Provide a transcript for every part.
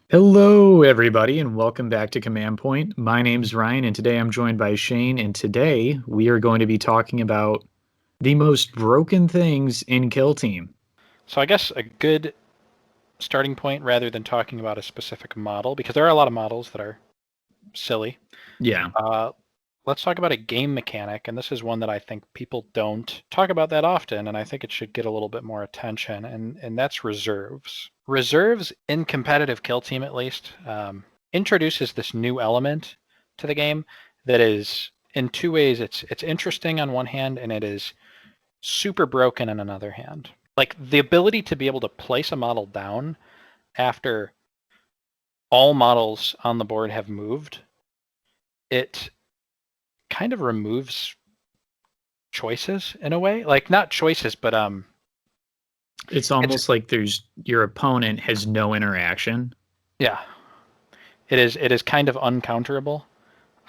Hello, everybody, and welcome back to Command Point. My name's Ryan, and today I'm joined by Shane, and today we are going to be talking about the most broken things in Kill Team. So I guess a good starting point rather than talking about a specific model, because there are a lot of models that are silly, Yeah, uh, let's talk about a game mechanic, and this is one that I think people don't talk about that often, and I think it should get a little bit more attention, and that's reserves. Reserves, in competitive Kill Team at least, introduces this new element to the game that is, in two ways, it's interesting on one hand, and it is super broken on another hand. Like the ability to be able to place a model down after all models on the board have moved, it kind of removes choices in a way. Like not choices, but it's it's almost like your opponent has no interaction. yeah, it is kind of uncounterable.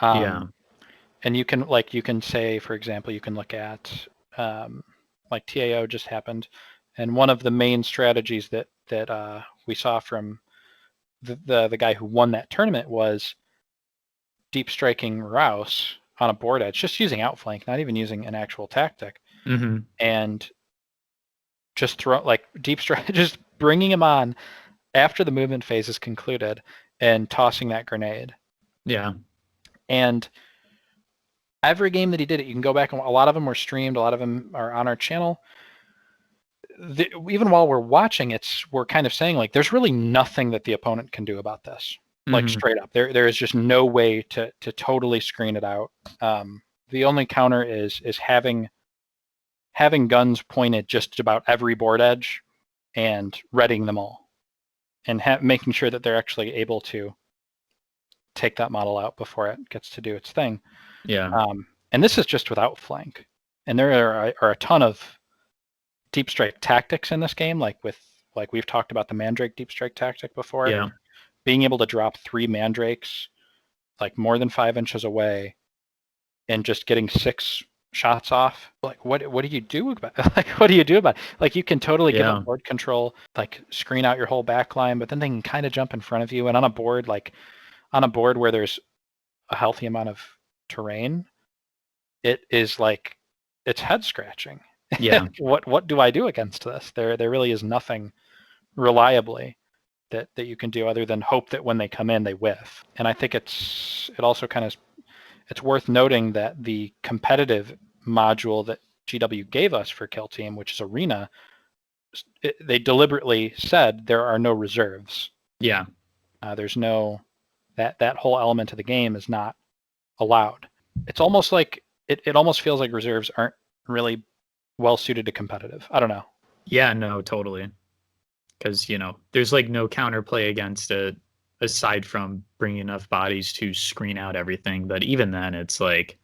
Yeah, Um, and you can say, for example, you can look at like TAO just happened, and one of the main strategies that we saw from the guy who won that tournament was deep striking Rouse on a board edge, just using outflank, not even using an actual tactic, mm-hmm. and just throw like deep strike, just bringing him on after the movement phase is concluded and tossing that grenade. Yeah, And every game that he did it, you can go back and a lot of them were streamed, a lot of them are on our channel. Even while we're watching it, we're kind of saying like, there's really nothing that the opponent can do about this. Like mm-hmm. straight up, there is just no way to totally screen it out. The only counter is having guns pointed just about every board edge and readying them all and making sure that they're actually able to take that model out before it gets to do its thing. Yeah, And this is just without flank. And there are a ton of deep strike tactics in this game, like we've talked about the Mandrake deep strike tactic before. yeah, Being able to drop 3 Mandrakes like more than 5 inches away and just getting 6 shots off. Like what do you do about like what do you do about it? Like you can totally give yeah, up board control, like screen out your whole back line, but then they can kind of jump in front of you. And on a board where there's a healthy amount of terrain, it is like it's head scratching. yeah, What do I do against this? There really is nothing reliably that you can do other than hope that when they come in they whiff. And I think it also kind of it's worth noting that the competitive module that GW gave us for Kill Team, which is Arena, they deliberately said there are no reserves. yeah. There's no that whole element of the game is not allowed. It's almost like it almost feels like reserves aren't really well suited to competitive. I don't know. Yeah, no, totally. Because there's like no counterplay against it aside from bringing enough bodies to screen out everything. But even then, it's like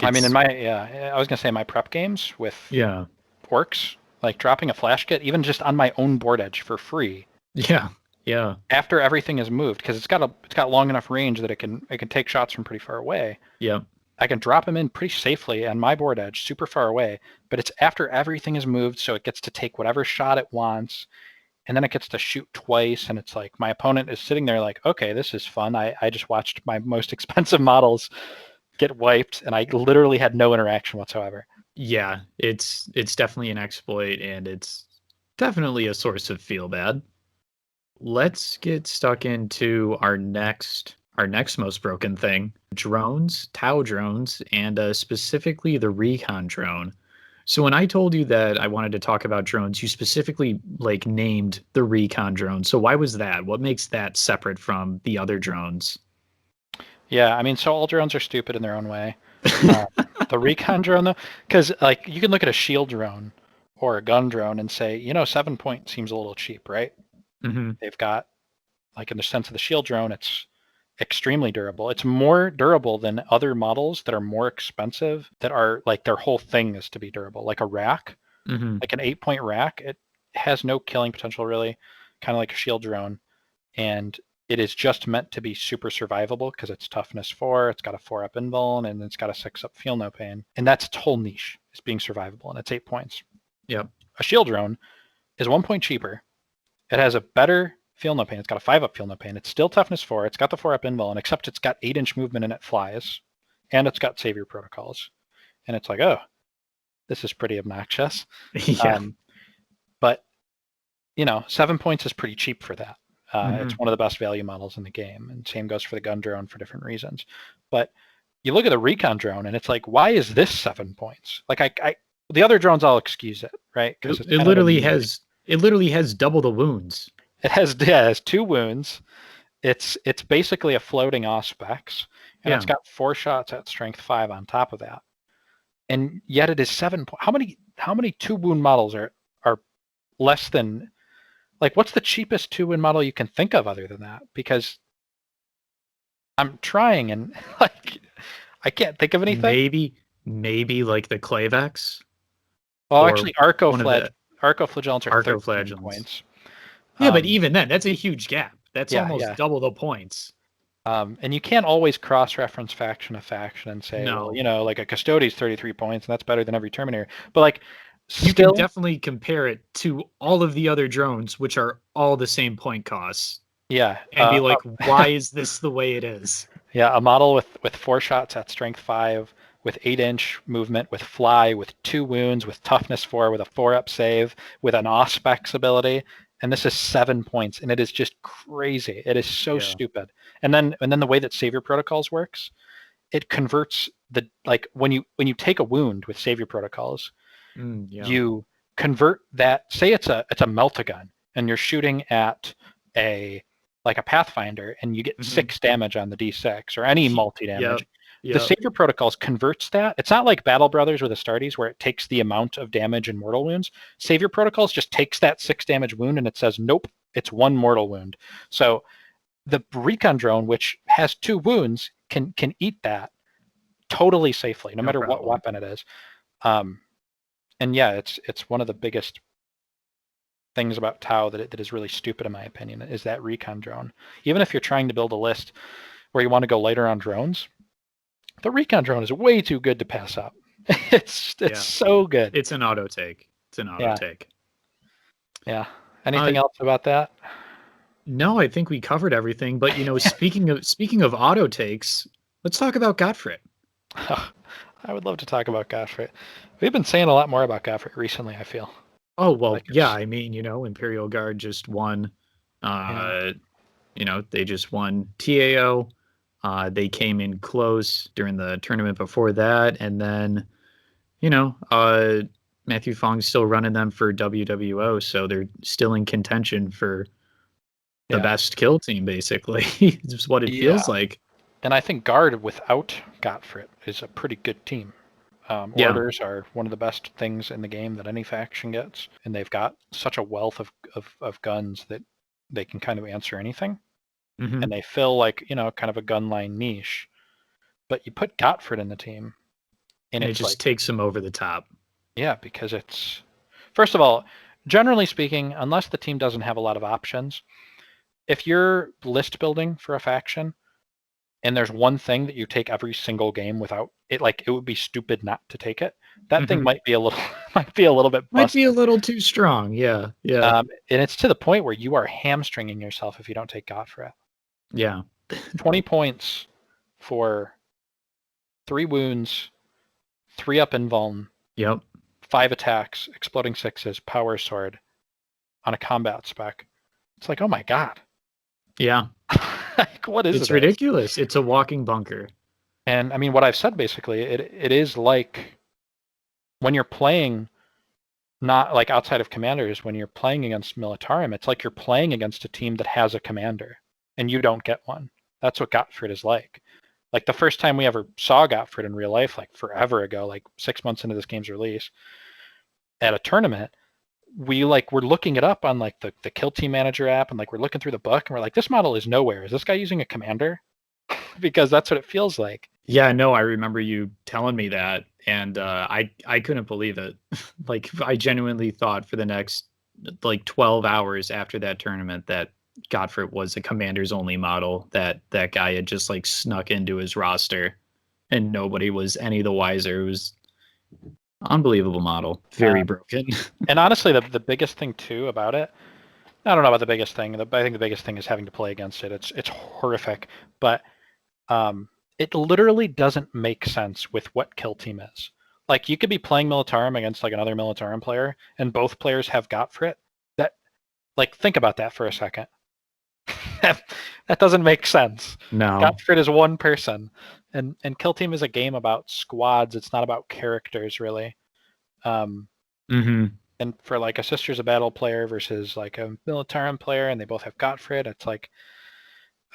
I mean, it's I was gonna say my prep games with yeah, orcs, like dropping a flash kit, even just on my own board edge for free, yeah, yeah, after everything is moved, because it's got long enough range that it can take shots from pretty far away. yeah, I can drop them in pretty safely on my board edge, super far away. But it's after everything is moved, so it gets to take whatever shot it wants, and then it gets to shoot twice. And it's like my opponent is sitting there like, okay, this is fun. I just watched my most expensive models get wiped, and I literally had no interaction whatsoever. yeah. It's definitely an exploit, and it's definitely a source of feel bad. Let's get stuck into our next most broken thing: drones, Tau drones, and specifically the recon drone. So when I told you that I wanted to talk about drones, you specifically like named the recon drone. So why was that? What makes that separate from the other drones? Yeah, I mean, so all drones are stupid in their own way. Uh, the recon drone, though, because like you can look at a shield drone or a gun drone and say, 7 point seems a little cheap, right? Hmm. They've got, like, in the sense of the shield drone, it's extremely durable. It's more durable than other models that are more expensive, that are like their whole thing is to be durable. Like a rack, Hmm. like an 8 point rack, it has no killing potential really, kind of like a shield drone. And it is just meant to be super survivable because it's toughness 4, it's got a 4 up invuln, and it's got a 6 up feel no pain. And that's its whole niche, is being survivable, and it's 8 points. Yep. A shield drone is 1 point cheaper. It has a better feel no pain. It's got a 5-up feel no pain. It's still toughness 4. It's got the 4-up invul, and except it's got 8-inch movement and it flies, and it's got savior protocols. And it's like, oh, this is pretty obnoxious. Yeah. But 7 points is pretty cheap for that. It's one of the best value models in the game, and same goes for the gun drone for different reasons. But you look at the recon drone, and it's like, why is this 7 points? Like, the other drones, I'll excuse it, right? Because it literally has double the wounds. It has 2 wounds. It's basically a floating auspex, and it's got 4 shots at strength 5 on top of that. And yet it is 7 points. How many 2 wound models are less than, like, what's the cheapest 2 wound model you can think of other than that? Because I'm trying, and like, I can't think of anything. Maybe like the Clavex. Oh, actually, Arcoflagellants are 13 points. Yeah, but even then, that's a huge gap. That's almost double the points. And you can't always cross-reference faction to faction and say, well, like a Custodes 33 points, and that's better than every Terminator. But like, you can definitely compare it to all of the other drones, which are all the same point costs. Yeah. And be like, why is this the way it is? Yeah, a model with 4 shots at strength 5, with 8-inch movement, with fly, with 2 wounds, with toughness 4, with a 4-up save, with an auspex ability, and this is 7 points, and it is just crazy. It is so stupid. And then the way that Savior Protocols works, it converts when you take a wound with Savior Protocols, you convert that. Say it's a melt-a-gun, and you're shooting at a Pathfinder, and you get 6 damage on the D6 or any multi-damage. The Savior Protocols converts that. It's not like Battle Brothers or the Astartes where it takes the amount of damage in mortal wounds. Savior Protocols just takes that 6 damage wound and it says, nope, it's 1 mortal wound. So the recon drone, which has 2 wounds, can eat that totally safely, no matter what weapon it is. And yeah, it's one of the biggest things about Tau that is really stupid, in my opinion, is that recon drone. Even if you're trying to build a list where you want to go later on drones, the recon drone is way too good to pass up. It's so good. It's an auto take. Yeah. Anything else about that? No, I think we covered everything. But speaking of auto takes, let's talk about Godforit. I would love to talk about Godforit. We've been saying a lot more about Godforit recently, I feel. Oh well, I mean, Imperial Guard just won. They just won TAO. They came in close during the tournament before that, and then, Matthew Fong's still running them for WWO, so they're still in contention for the best kill team, basically. It's what it feels like. And I think Guard without Godforit is a pretty good team. Orders are one of the best things in the game that any faction gets, and they've got such a wealth of guns that they can kind of answer anything. And they fill kind of a gunline niche. But you put Godforit in the team, and it just takes them over the top. Yeah, because it's, first of all, generally speaking, unless the team doesn't have a lot of options, if you're list building for a faction, and there's one thing that you take every single game without it, it would be stupid not to take it. That thing might be a little bit busted. Might be a little too strong. Yeah. And it's to the point where you are hamstringing yourself if you don't take Godforit. Yeah. 20 points for 3 wounds, 3 up invuln. Yep. 5 attacks, exploding 6s, power sword on a combat spec. It's like, oh my god. Yeah. What is it? It's ridiculous. It's a walking bunker. And I mean, what I've said basically, it is like when you're playing, not like outside of commanders, when you're playing against Militarum, it's like you're playing against a team that has a commander and you don't get one. That's what Godforit is like. Like the first time we ever saw Godforit in real life, like forever ago, like 6 months into this game's release, at a tournament, we were looking it up on the Kill Team Manager app, and we're looking through the book, and we're like, this model is nowhere. Is this guy using a commander? Because that's what it feels like. Yeah, no, I remember you telling me that, and I couldn't believe it. I genuinely thought for the next 12 hours after that tournament that Godforit was a commander's only model, that guy had just snuck into his roster and nobody was any the wiser. It was unbelievable model. Very broken. And honestly, the biggest thing too about it, I don't know about the biggest thing. I think the biggest thing is having to play against it. It's horrific, but it literally doesn't make sense with what Kill Team is. Like, you could be playing Militarum against like another Militarum player, and both players have Godforit. That, like, think about that for a second. that doesn't make sense. No. Godforit is one person, and Kill Team is a game about squads. It's not about characters, really. And for like a Sisters of Battle player versus like a Militarum player, and they both have Godforit, it's like,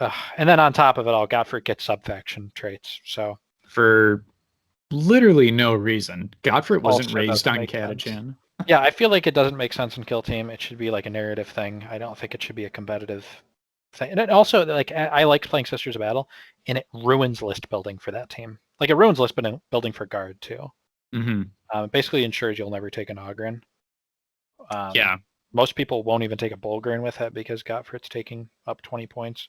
and then on top of it all, Godforit gets sub-faction traits. So For literally no reason. Godforit wasn't also raised doesn't on make sense. Catachan. Yeah, I feel like it doesn't make sense in Kill Team. It should be like a narrative thing. I don't think it should be a competitive thing. And it also, like, I liked playing Sisters of Battle, and it ruins list building for that team. Like, it ruins list building for Guard too. It basically ensures you'll never take an Ogren. Yeah. Most people won't even take a Bulgrin with it because Godforit's taking up 20 points.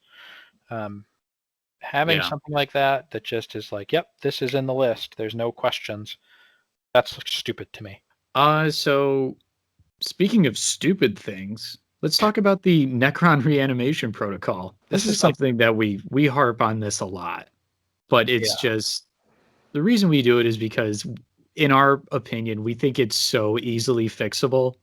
Having something like that just is like, yep, this is in the list. There's no questions. That's stupid to me. So speaking of stupid things, let's talk about the Necron Reanimation protocol. This is something that we harp on this a lot, but it's just, the reason we do it is because, in our opinion, we think it's so easily fixable,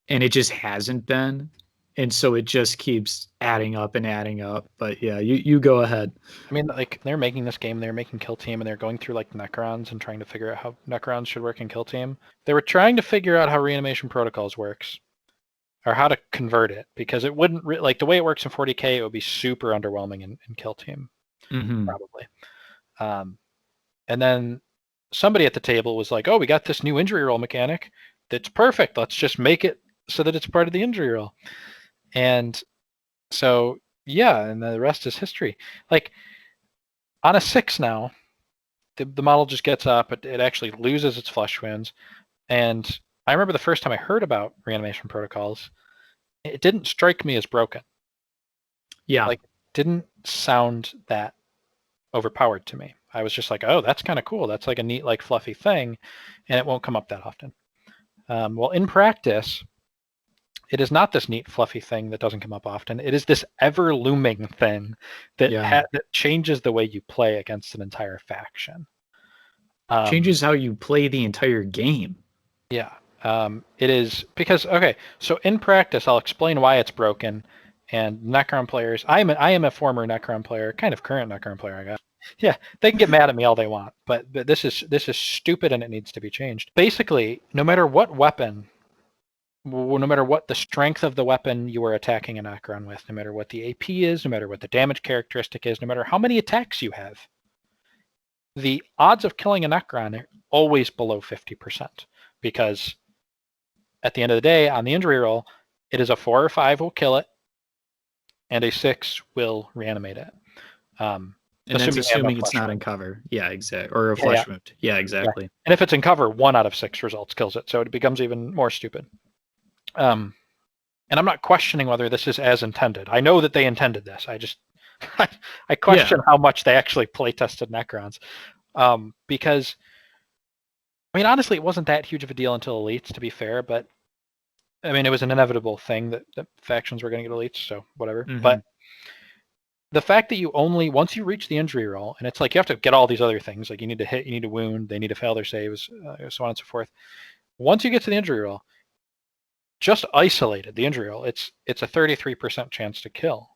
and it just hasn't been. And so it just keeps adding up and adding up. But yeah, you go ahead. I mean, like, they're making this game, they're making Kill Team, and they're going through like Necrons and trying to figure out how Necrons should work in Kill Team. They were trying to figure out how Reanimation Protocols works, or how to convert it, because it wouldn't like the way it works in 40k, it would be super underwhelming in Kill Team, probably. And then somebody at the table was like, "Oh, we got this new injury roll mechanic that's perfect. Let's just make it so that it's part of the injury roll." And so, yeah, and the rest is history. Like, on a 6 now, the model just gets up. It actually loses its flesh wounds. And I remember the first time I heard about Reanimation Protocols, it didn't strike me as broken. Yeah. Like, it didn't sound that overpowered to me. I was just like, oh, that's kind of cool. That's like a neat, like, fluffy thing, and it won't come up that often. Well, in practice, it is not this neat, fluffy thing that doesn't come up often. It is this ever-looming thing that that changes the way you play against an entire faction. Changes how you play the entire game. Yeah. It is because, okay, so in practice, I'll explain why it's broken. And Necron players, I am a former Necron player, kind of current Necron player, I guess. Yeah, they can get mad at me all they want, but this is stupid and it needs to be changed. Basically, no matter what weapon, no matter what the strength of the weapon you are attacking a Necron with, no matter what the AP is, no matter what the damage characteristic is, no matter how many attacks you have, the odds of killing a Necron are always below 50%, because at the end of the day, on the injury roll, it is a 4 or 5 will kill it, and a 6 will reanimate it. And that's assuming it's not in cover. Yeah, exactly. Or a flesh wound. Yeah, exactly. Yeah. And if it's in cover, 1 out of 6 results kills it, so it becomes even more stupid. And I'm not questioning whether this is as intended. I know that they intended this. I just I question how much they actually play tested Necrons. Because, I mean, honestly, it wasn't that huge of a deal until Elites, to be fair, but I mean, it was an inevitable thing that factions were going to get Elites, so whatever. But the fact that you only, once you reach the injury roll, and it's like you have to get all these other things, like you need to hit, you need to wound, they need to fail their saves, so on and so forth. Once you get to the injury roll, just isolated, the injury roll, it's a 33% chance to kill.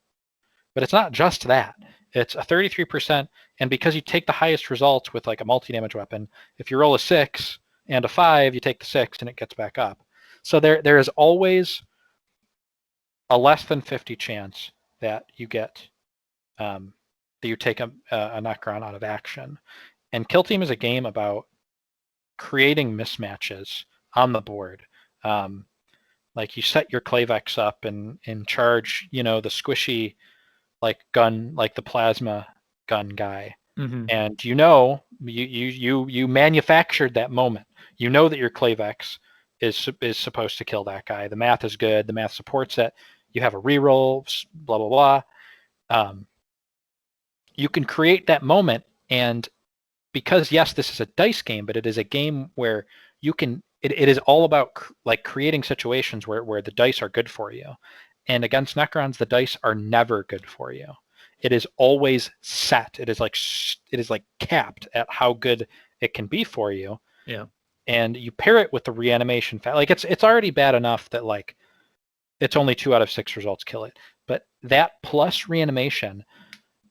But it's not just that. It's a 33%, and because you take the highest results with like a multi-damage weapon, if you roll a 6 and a 5, you take the 6 and it gets back up. So there is always a less than 50 chance that you get that you take a Necron out of action. And Kill Team is a game about creating mismatches on the board. Like, you set your Clavex up and charge, the squishy like gun, like the plasma gun guy, and you manufactured that moment. You know that your Clavex is supposed to kill that guy. The math is good. The math supports it. You have a reroll, blah blah blah. You can create that moment, and because yes, this is a dice game, but it is a game where you can. It is all about like creating situations where the dice are good for you, And against Necrons, the dice are never good for you. It is always set. It is like capped at how good it can be for you. Yeah. And you pair it with the reanimation like it's already bad enough that like it's only 2 out of 6 results kill it. But that plus reanimation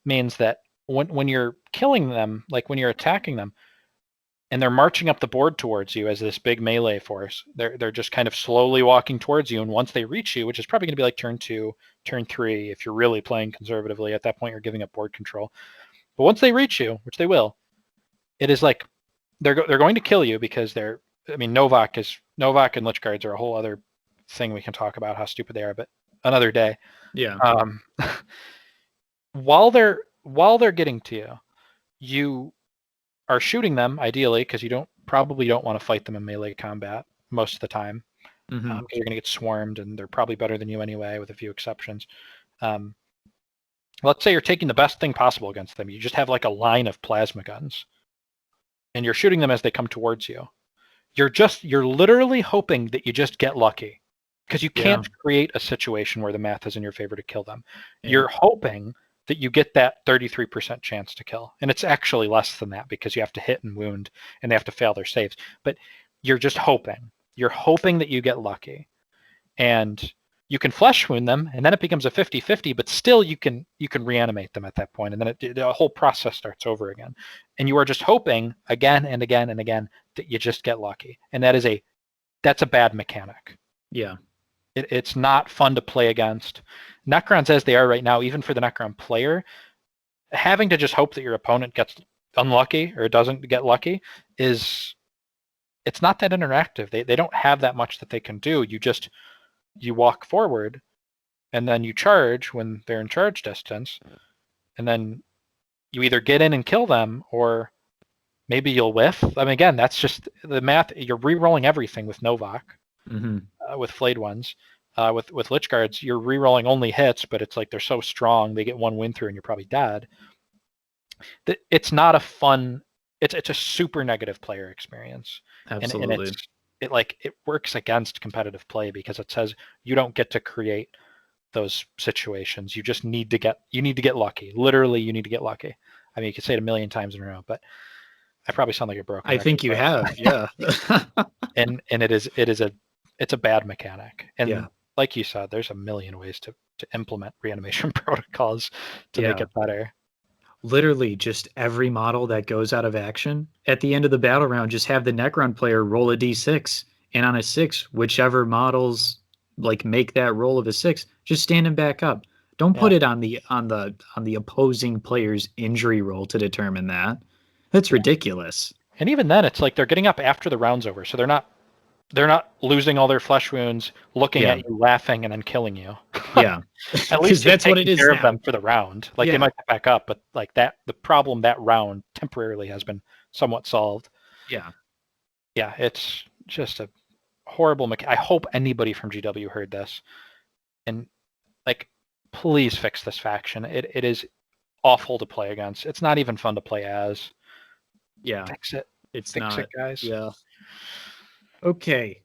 means that when you're killing them, like when you're attacking them, and they're marching up the board towards you as this big melee force, they're just kind of slowly walking towards you. And once they reach you, which is probably going to be like turn 2, turn 3, if you're really playing conservatively, at that point you're giving up board control. But once they reach you, which they will, it is like they're going to kill you because Novak and Lich Guards are a whole other thing we can talk about how stupid they are, but another day. Yeah. While they're getting to you, you are shooting them ideally because you probably don't want to fight them in melee combat most of the time. Because you're going to get swarmed, and they're probably better than you anyway, with a few exceptions. Let's say you're taking the best thing possible against them. You just have like a line of plasma guns, and you're shooting them as they come towards you. You're literally hoping that you just get lucky, because you can't create a situation where the math is in your favor to kill them. Yeah. You're hoping that you get that 33% chance to kill. And it's actually less than that because you have to hit and wound, and they have to fail their saves. But you're just hoping. You're hoping that you get lucky. And you can flesh wound them, and then it becomes a 50-50, but still you can reanimate them at that point, and then the whole process starts over again. And you are just hoping again and again and again that you just get lucky. And that's a bad mechanic. Yeah. It's not fun to play against. Necrons as they are right now, even for the Necron player, having to just hope that your opponent gets unlucky or doesn't get lucky it's not that interactive. They don't have that much that they can do. You walk forward, and then you charge when they're in charge distance, and then you either get in and kill them, or maybe you'll whiff. I mean, again, that's just the math. You're re-rolling everything with Novak. With flayed ones. With Lich Guards, you're re-rolling only hits, but it's like they're so strong, they get one win through and you're probably dead. It's not a fun... It's a super negative player experience. Absolutely. And it works against competitive play because it says you don't get to create those situations. You just need to get lucky. Literally, you need to get lucky. I mean, you could say it a million times in a row, but I probably sound like a broken record. I think you have, yeah. and it's a bad mechanic. And like you said, there's a million ways to implement reanimation protocols to make it better. Literally, just every model that goes out of action at the end of the battle round, just have the Necron player roll a d6, and on a 6, whichever models like make that roll of a 6, just stand him back up. Don't put it on the opposing player's injury roll to determine that. That's ridiculous. And even then, it's like they're getting up after the round's over, so they're not losing all their flesh wounds, looking at you, laughing, and then killing you. Yeah, at least that's what it is. Care of them for the round. Like they might get back up, but like the problem that round temporarily has been somewhat solved. Yeah, it's just a horrible I hope anybody from GW heard this, and like, please fix this faction. It is awful to play against. It's not even fun to play as. Yeah, fix it. Fix it, guys. Yeah. Okay,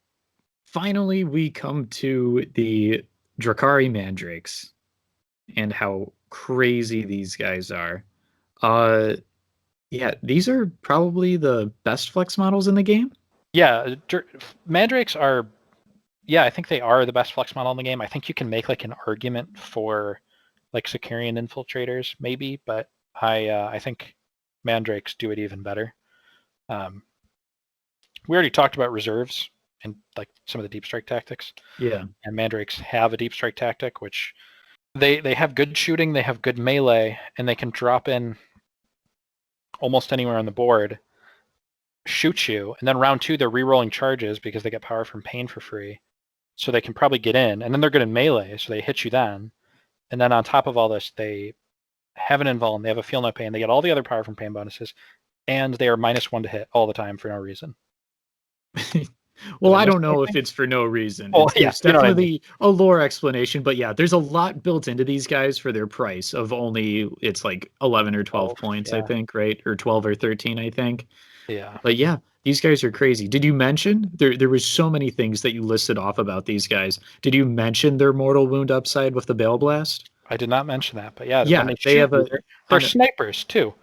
finally we come to the Drakari Mandrakes and how crazy these guys are. These are probably the best flex models in the game. Yeah, Mandrakes are, I think they are the best flex model in the game. I think you can make like an argument for like Sicarian infiltrators maybe, but I think Mandrakes do it even better. We already talked about reserves and like some of the deep strike tactics. Yeah. And Mandrakes have a deep strike tactic, which they have good shooting, they have good melee, and they can drop in almost anywhere on the board, shoot you, and then round 2 they're re-rolling charges because they get power from pain for free. So they can probably get in, and then they're good in melee, so they hit you then. And then on top of all this, they have an invuln, they have a feel no pain, they get all the other power from pain bonuses, and they are -1 to hit all the time for no reason. Well, I don't know if it's for no reason. It's definitely a lore explanation, but there's a lot built into these guys for their price of only, it's like 11 or 12 points, I think, right? Or 12 or 13, I think. Yeah. But yeah, these guys are crazy. Did you mention there was so many things that you listed off about these guys? Did you mention their mortal wound upside with the Bale Blast? I did not mention that, but yeah, when Yeah, they they shoot have you, a they're on snipers too.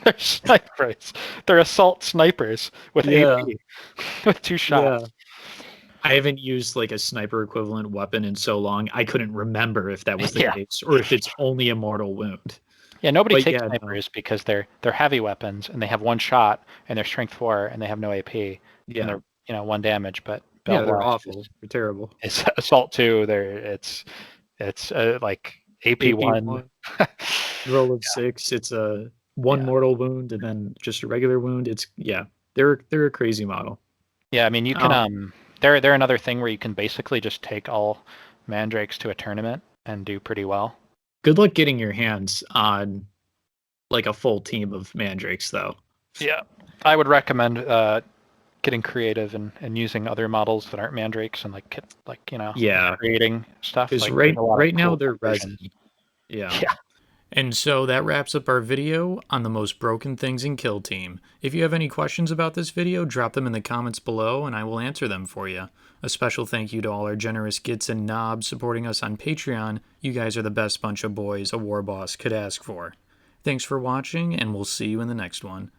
They're snipers. They're assault snipers with yeah, AP, with 2 shots. yeah. I haven't used like a sniper equivalent weapon in so long. I couldn't remember if that was the Yeah. case or if it's only a mortal wound. Yeah, nobody But takes yeah, no. snipers because they're heavy weapons and they have 1 shot and they're strength 4 and they have no AP and Yeah. they're 1 damage. But Bell Yeah, they're Blast awful. They're terrible. is assault 2. It's like AP 1. AP1, roll of 6. It's a 1 Yeah. mortal wound and then just a regular wound. It's yeah, they're a crazy model. Yeah, I mean, you can Um, they're another thing where you can basically just take all Mandrakes to a tournament and do pretty well. good luck getting your hands on like a full team of mandrakes though. Yeah. I would recommend getting creative and using other models that aren't Mandrakes and Yeah, creating stuff. because Like there's a lot of right now cool they're conversions. resin. Yeah. Yeah. And so that wraps up our video on the most broken things in Kill Team. If you have any questions about this video, drop them in the comments below and I will answer them for you. A special thank you to all our generous gits and knobs supporting us on Patreon. You guys are the best bunch of boys a war boss could ask for. Thanks for watching, and we'll see you in the next one.